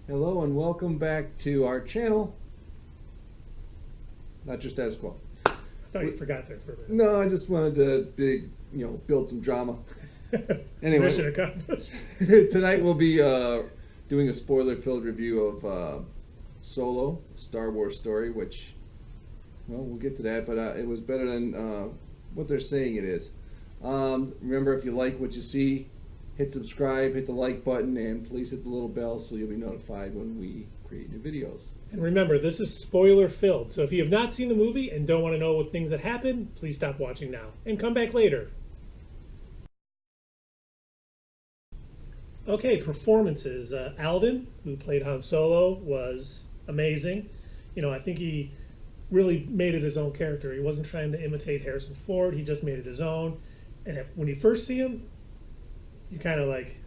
Hello and welcome back to our channel. Not your status quo. I thought you forgot there for a minute. No, I just wanted to build some drama. Anyway, Mission accomplished. tonight we'll be doing a spoiler-filled review of Solo, Star Wars story, which, well, we'll get to that, but it was better than what they're saying it is. Remember, if you like what you see, hit subscribe, hit the like button, and please hit the little bell so you'll be notified when we create new videos. And remember, this is spoiler filled. So if you have not seen the movie and don't want to know what things that happen, please stop watching now and come back later. Okay, performances. Alden, who played Han Solo, was amazing. You know, I think he really made it his own character. He wasn't trying to imitate Harrison Ford. He just made it his own. And when you first see him, you're kind of like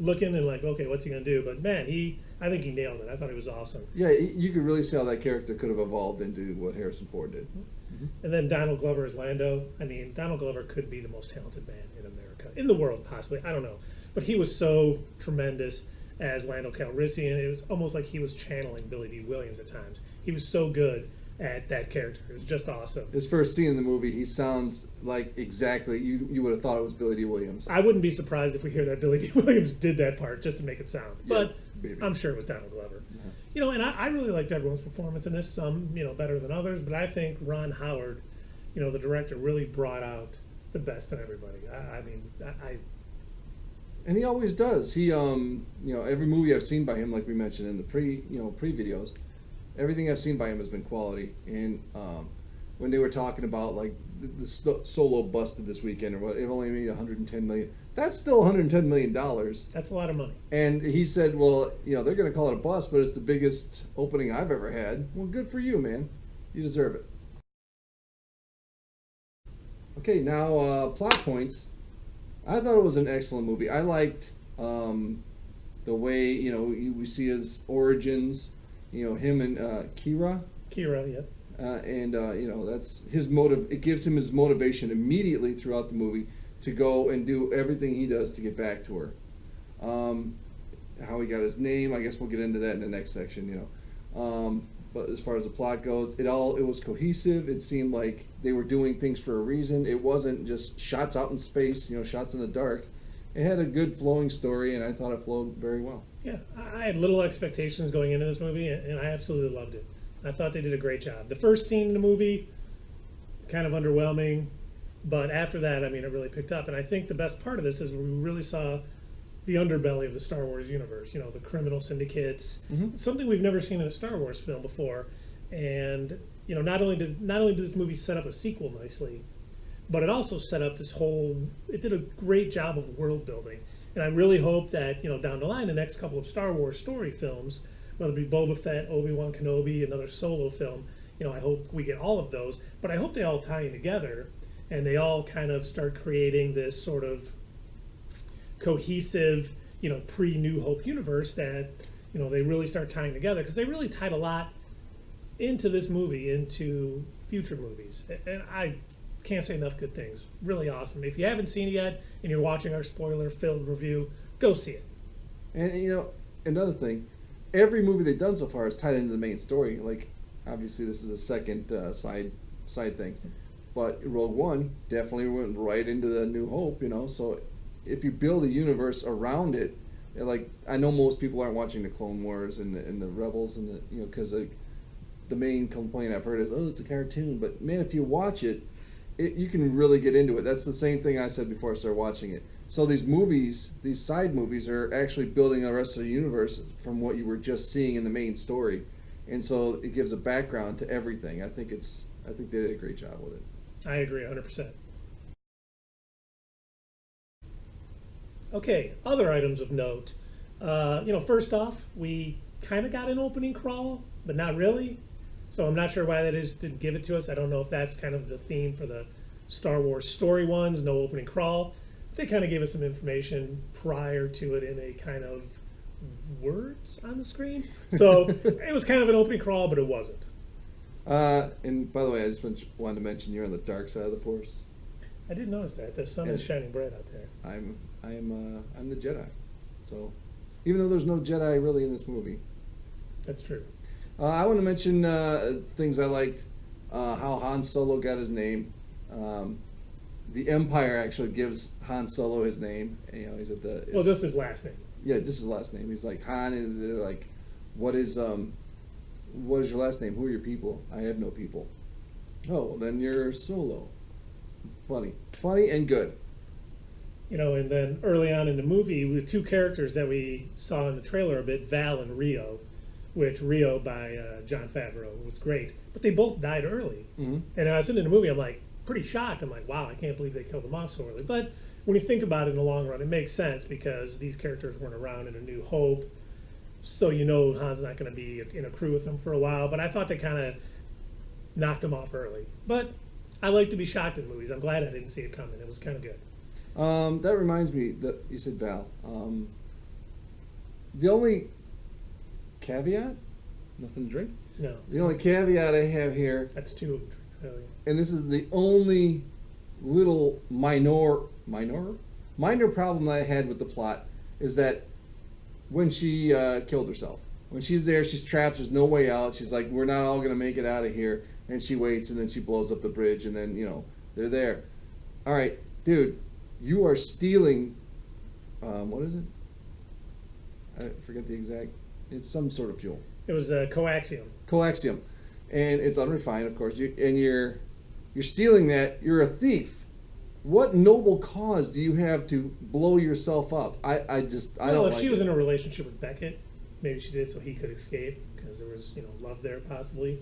looking and like, okay, what's he gonna do? But man, I think he nailed it. I thought he was awesome. Yeah, you could really see how that character could have evolved into what Harrison Ford did. And then Donald Glover as Lando. I mean, Donald Glover could be the most talented man in America, in the world, possibly. I don't know, but he was so tremendous as Lando Calrissian. It was almost like he was channeling Billy D. Williams at times. He was so good at that character. It was just awesome. His first scene in the movie, he sounds like exactly you would have thought it was Billy D. Williams. I wouldn't be surprised if we hear that Billy D. Williams did that part just to make it sound. But maybe. I'm sure it was Donald Glover. Yeah. You know, and I really liked everyone's performance in this. Some, better than others. But I think Ron Howard, the director, really brought out the best in everybody. And he always does. He, every movie I've seen by him, like we mentioned in the pre videos, everything I've seen by him has been quality. And when they were talking about like the Solo busted this weekend or what, it only made 110 million. That's still 110 million dollars. That's a lot of money. And he said, well, they're going to call it a bust, but it's the biggest opening I've ever had. Well, good for you, man. You deserve it. Okay, now plot points. I thought it was an excellent movie. I liked the way we see his origins. Him and Kira. Kira, yeah. That's his motive. It gives him his motivation immediately throughout the movie to go and do everything he does to get back to her. How he got his name, I guess we'll get into that in the next section. But as far as the plot goes, it was cohesive. It seemed like they were doing things for a reason. It wasn't just shots out in space, shots in the dark. It had a good flowing story, and I thought it flowed very well. Yeah, I had little expectations going into this movie, and I absolutely loved it. I thought they did a great job. The first scene in the movie, kind of underwhelming, but after that, it really picked up. And I think the best part of this is we really saw the underbelly of the Star Wars universe, the criminal syndicates, something we've never seen in a Star Wars film before. And, not only did this movie set up a sequel nicely, but it also set up it did a great job of world building. And I really hope that, down the line, the next couple of Star Wars story films, whether it be Boba Fett, Obi-Wan Kenobi, another Solo film, I hope we get all of those. But I hope they all tie in together and they all kind of start creating this sort of cohesive, pre-New Hope universe that, they really start tying together. Because they really tied a lot into this movie, into future movies. And I can't say enough good things. Really awesome. If you haven't seen it yet and you're watching our spoiler-filled review, go see it. And another thing, every movie they've done so far is tied into the main story. Like, obviously, this is a second side thing, but Rogue One definitely went right into the New Hope. So if you build a universe around it, like I know most people aren't watching the Clone Wars and the Rebels and the because the main complaint I've heard is, oh, it's a cartoon. But man, if you watch it, you can really get into it. That's the same thing I said before I started watching it. So these movies, these side movies, are actually building the rest of the universe from what you were just seeing in the main story, and so it gives a background to everything. I think they did a great job with it. I agree 100%. Okay, other items of note. First off, we kind of got an opening crawl, but not really. So I'm not sure why that is, didn't give it to us. I don't know if that's kind of the theme for the Star Wars story ones, no opening crawl. They kind of gave us some information prior to it in a kind of words on the screen. So it was kind of an opening crawl, but it wasn't. And by the way, I just wanted to mention you're on the dark side of the Force. I did notice that. The sun is shining bright out there. I'm the Jedi. So even though there's no Jedi really in this movie. That's true. I want to mention things I liked. How Han Solo got his name. The Empire actually gives Han Solo his name. You know, he's at the. Well, just his last name. Yeah, just his last name. He's like Han, and they're like, what is your last name? Who are your people? I have no people. Oh, well, then you're Solo. Funny and good. You know, and then early on in the movie, we had two characters that we saw in the trailer a bit, Val and Rio, which Rio by Jon Favreau was great, but they both died early. Mm-hmm. And I was sitting in the movie, I'm like pretty shocked. I'm like, wow, I can't believe they killed them off so early. But when you think about it in the long run, it makes sense because these characters weren't around in A New Hope, so you know Han's not going to be in a crew with them for a while. But I thought they kind of knocked them off early. But I like to be shocked in movies. I'm glad I didn't see it coming. It was kind of good. That reminds me that you said Val. The only caveat, nothing to drink. No, The only caveat I have here, that's two drinks. Hell yeah. and this is the only little minor problem that I had with the plot, is that when she killed herself, when she's there, she's trapped. There's no way out. She's like, we're not all gonna make it out of here, and she waits, and then she blows up the bridge, and then they're there. All right, dude, you are stealing. What is it? I forget the exact. It's some sort of fuel. It was coaxium. Coaxium, and it's unrefined, of course. You're stealing that. You're a thief. What noble cause do you have to blow yourself up? I don't. Well, if like she was it. in a relationship with Beckett, maybe she did so he could escape because there was love there possibly.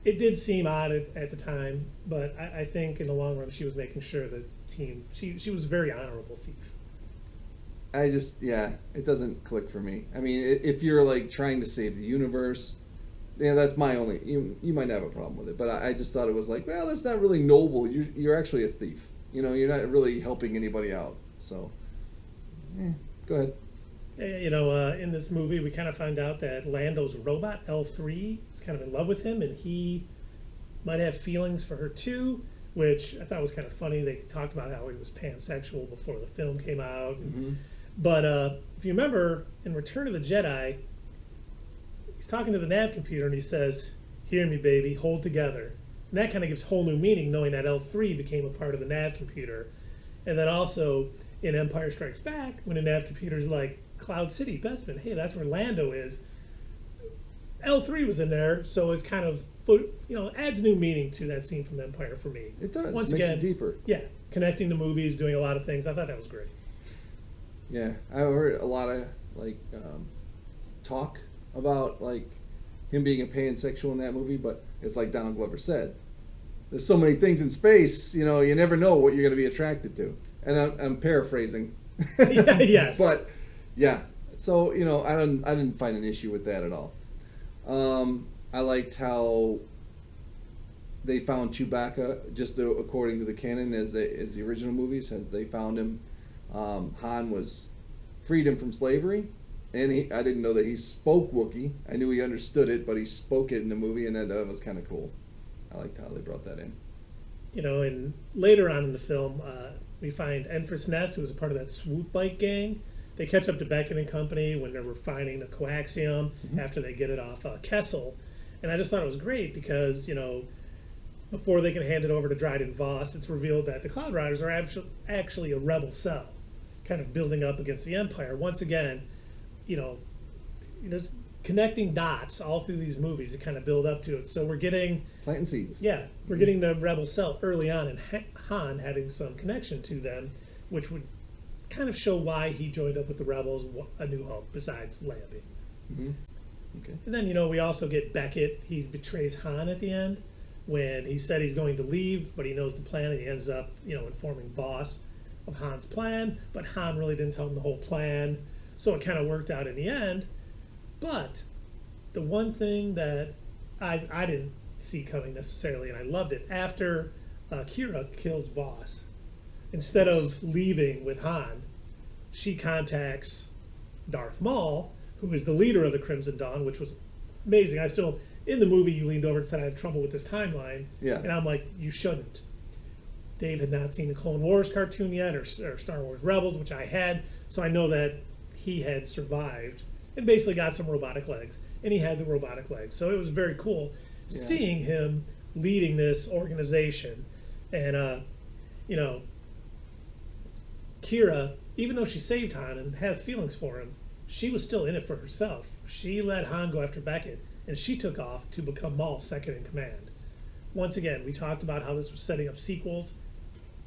It did seem odd at the time, but I think in the long run she was making sure the team. She was a very honorable thief. It doesn't click for me. I mean, if you're like trying to save the universe, that's my only. You might have a problem with it, but I just thought it was like, well, that's not really noble. You're actually a thief. You're not really helping anybody out. So, go ahead. In this movie, we kind of find out that Lando's robot L3 is kind of in love with him, and he might have feelings for her too, which I thought was kind of funny. They talked about how he was pansexual before the film came out. Mm-hmm. But if you remember, in Return of the Jedi, he's talking to the nav computer and he says, "Hear me, baby, hold together." And that kind of gives whole new meaning, knowing that L3 became a part of the nav computer. And then also in Empire Strikes Back, when the nav computer's like, Cloud City, Bespin, hey, that's where Lando is. L3 was in there, so it's kind of, adds new meaning to that scene from Empire for me. It does. Once It makes again, it deeper. Yeah, connecting the movies, doing a lot of things. I thought that was great. Yeah, I heard a lot of talk about him being a pansexual in that movie, but it's like Donald Glover said, there's so many things in space, you never know what you're going to be attracted to. And I'm paraphrasing. Yeah, yes. But yeah, so I didn't find an issue with that at all. I liked how they found Chewbacca, just according to the canon, as the original movies, as they found him. Han was freed him from slavery, and I didn't know that he spoke Wookiee. I knew he understood it, but he spoke it in the movie, and that was kind of cool. I liked how they brought that in. And later on in the film, we find Enfys Nest, who was a part of that swoop bike gang. They catch up to Beckett and company when they're refining the coaxium after they get it off Kessel. And I just thought it was great because, before they can hand it over to Dryden Voss, it's revealed that the Cloud Riders are actually a rebel cell, kind of building up against the Empire. Once again, connecting dots all through these movies to kind of build up to it. So we're getting planting seeds. Yeah, we're getting the rebel cell early on, and Han having some connection to them, which would kind of show why he joined up with the rebels. A New Hope, besides Leia being. Mm-hmm. Okay. And then we also get Beckett. He betrays Han at the end when he said he's going to leave, but he knows the plan, and he ends up informing Voss of Han's plan. But Han really didn't tell him the whole plan, so it kind of worked out in the end. But the one thing that I didn't see coming necessarily, and I loved it, after Kira kills Voss, instead of leaving with Han, she contacts Darth Maul, who is the leader of the Crimson Dawn, which was amazing. In the movie, you leaned over and said, I have trouble with this timeline. Yeah. And I'm like, you shouldn't. Dave had not seen the Clone Wars cartoon yet, or Star Wars Rebels, which I had, so I know that he had survived and basically got some robotic legs, and he had the robotic legs. So it was very cool seeing him leading this organization. And, you know, Kira, even though she saved Han and has feelings for him, she was still in it for herself. She let Han go after Beckett, and she took off to become Maul's second in command. Once again, we talked about how this was setting up sequels.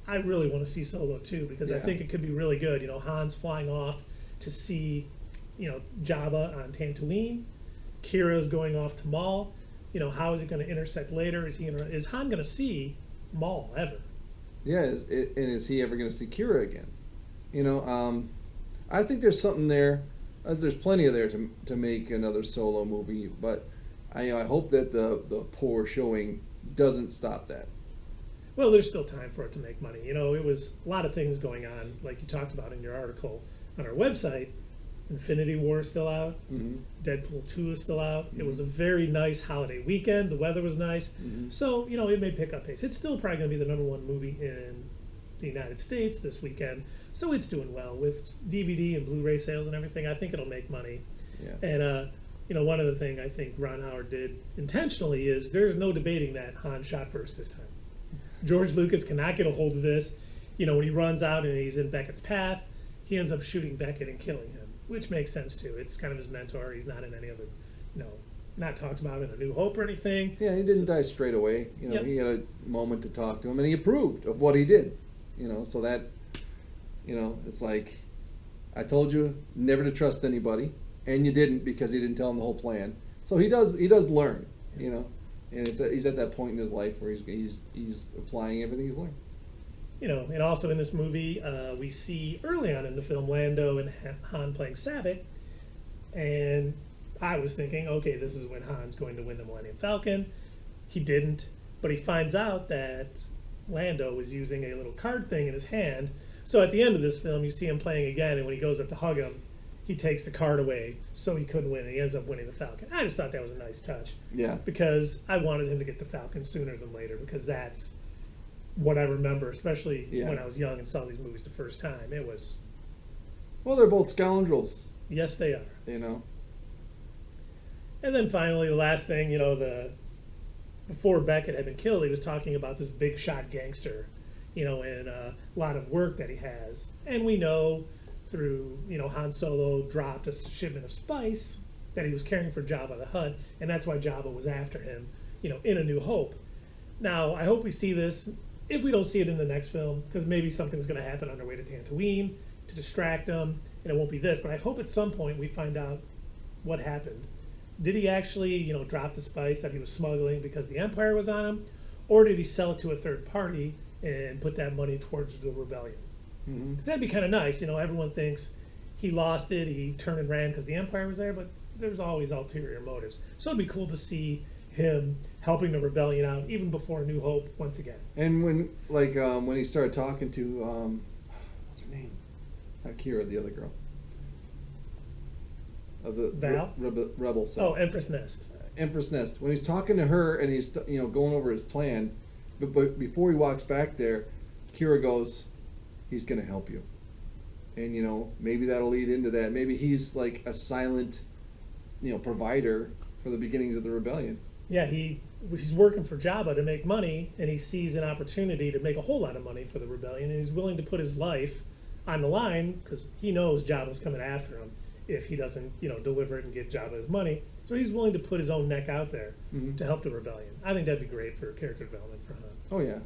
I really want to see Solo too, because I think it could be really good. You know, Han's flying off to see, you know, Jabba on Tatooine. Kira's going off to Maul. You know, how is it going to intersect later? Is Han going to see Maul ever? Yeah, and is he ever going to see Kira again? You know, I think there's something there. There's plenty of there to make another Solo movie, but I hope that the poor showing doesn't stop that. Well, there's still time for it to make money. You know, it was a lot of things going on, like you talked about in your article on our website. Infinity War is still out. Mm-hmm. Deadpool 2 is still out. Mm-hmm. It was a very nice holiday weekend. The weather was nice. Mm-hmm. So, you know, it may pick up pace. It's still probably going to be the #1 movie in the United States this weekend. So it's doing well with DVD and Blu-ray sales and everything. I think it'll make money. Yeah. And, you know, one other thing I think Ron Howard did intentionally is there's no debating that Han shot first this time. George Lucas cannot get a hold of this. You know, when he runs out and he's in Beckett's path, he ends up shooting Beckett and killing him, which makes sense too. It's kind of his mentor. He's not in any other, you know, not talked about in A New Hope or anything. Yeah, he didn't die straight away. You know, Yep. he had a moment to talk to him, and he approved of what he did. You know, so that, you know, it's like, I told you never to trust anybody, and you didn't because he didn't tell him the whole plan. So he does learn. You know. And he's at that point in his life where he's applying everything he's learned. You know, and also in this movie, we see early on in the film Lando and Han playing Sabbath, and I was thinking, okay, this is when Han's going to win the Millennium Falcon. He didn't, but he finds out that Lando was using a little card thing in his hand. So at the end of this film, you see him playing again, and when he goes up to hug him, he takes the card away, so he couldn't win, and he ends up winning the Falcon. I just thought that was a nice touch. Yeah. Because I wanted him to get the Falcon sooner than later, because that's what I remember, especially when I was young and saw these movies the first time. It was... Well, they're both scoundrels. Yes, they are. You know. And then finally, the last thing, you know, before Beckett had been killed, he was talking about this big shot gangster, you know, and a lot of work that he has. And we know through, you know, Han Solo dropped a shipment of spice that he was carrying for Jabba the Hutt, and that's why Jabba was after him, you know, in A New Hope. Now, I hope we see this, if we don't see it in the next film, because maybe something's going to happen on their way to Tatooine to distract them, and it won't be this, but I hope at some point we find out what happened. Did he actually, you know, drop the spice that he was smuggling because the Empire was on him, or did he sell it to a third party and put that money towards the rebellion? Because that'd be kind of nice. You know, everyone thinks he lost it, he turned and ran because the Empire was there, but there's always ulterior motives. So it'd be cool to see him helping the rebellion out even before New Hope once again. And when he started talking to, what's her name? Not Kira, the other girl. Of the Val? Rebel side. Oh, Empress Nest. Empress Nest. When he's talking to her and he's, you know, going over his plan, but before he walks back there, Kira goes, he's going to help you. And, you know, maybe that'll lead into that. Maybe he's like a silent, you know, provider for the beginnings of the rebellion. Yeah, he's working for Jabba to make money, and he sees an opportunity to make a whole lot of money for the rebellion, and he's willing to put his life on the line because he knows Jabba's coming after him if he doesn't, you know, deliver it and give Jabba his money. So he's willing to put his own neck out there to help the rebellion. I think that'd be great for character development for Han. Oh, yeah.